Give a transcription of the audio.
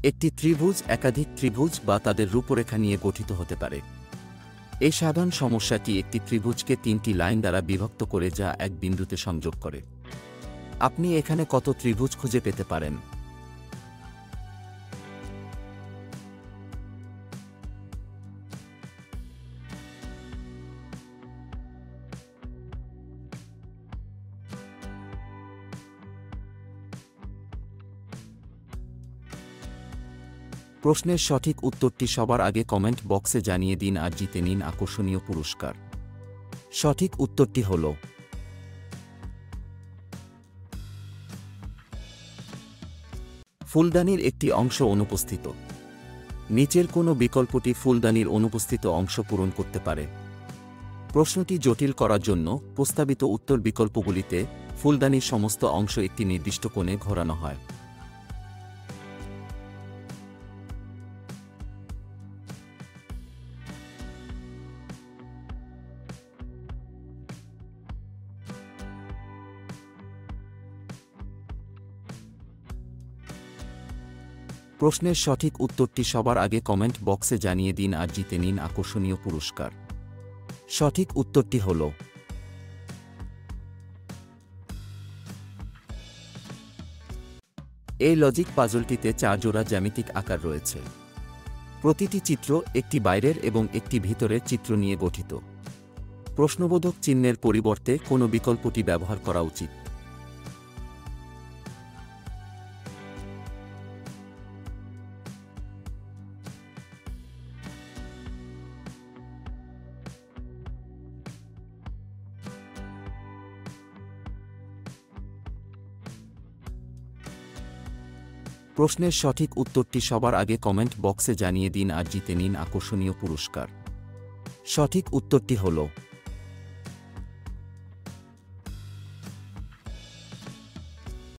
একটি ত্রিভুজ একাধিক ত্রিভুজ বা তাদের রূপরেখা নিয়ে গঠিত হতে পারে। এই সাধারণ সমস্যাটি একটি ত্রিভুজকে তিনটি লাইন দ্বারা বিভক্ত করে যা এক বিন্দুতে সংযোগ করে। আপনি এখানে কত ত্রিভুজ খুঁজে পেতে পারেন? প্রশ্নের সঠিক উত্তরটি সবার আগে কমেন্ট বক্সে জানিয়ে দিন আর জিতে নিন আকর্ষণীয় পুরস্কার। সঠিক উত্তরটি হল ফুলদানির একটি অংশ অনুপস্থিত। নিচের কোনো বিকল্পটি ফুলদানির অনুপস্থিত অংশ পূরণ করতে পারে। প্রশ্নটি জটিল করার জন্য প্রস্তাবিত উত্তর বিকল্পগুলিতে ফুলদানির সমস্ত অংশ একটি নির্দিষ্ট কোণে ঘোরানো হয়। প্রশ্নের সঠিক উত্তরটি সবার আগে কমেন্ট বক্সে জানিয়ে দিন আর জিতে নিন আকর্ষণীয় পুরস্কার। সঠিক উত্তরটি হল এই লজিক পাজলটিতে 4 জোড়া জ্যামিতিক আকার রয়েছে। প্রতিটি চিত্র একটি বাইরের এবং একটি ভিতরের চিত্র নিয়ে গঠিত। প্রশ্নবোধক চিহ্নের পরিবর্তে কোনো বিকল্পটি ব্যবহার করা উচিত। প্রশ্নের সঠিক উত্তরটি সবার আগে কমেন্ট বক্সে জানিয়ে দিন আর জিতে নিন আকর্ষণীয় পুরস্কার। সঠিক উত্তরটি হল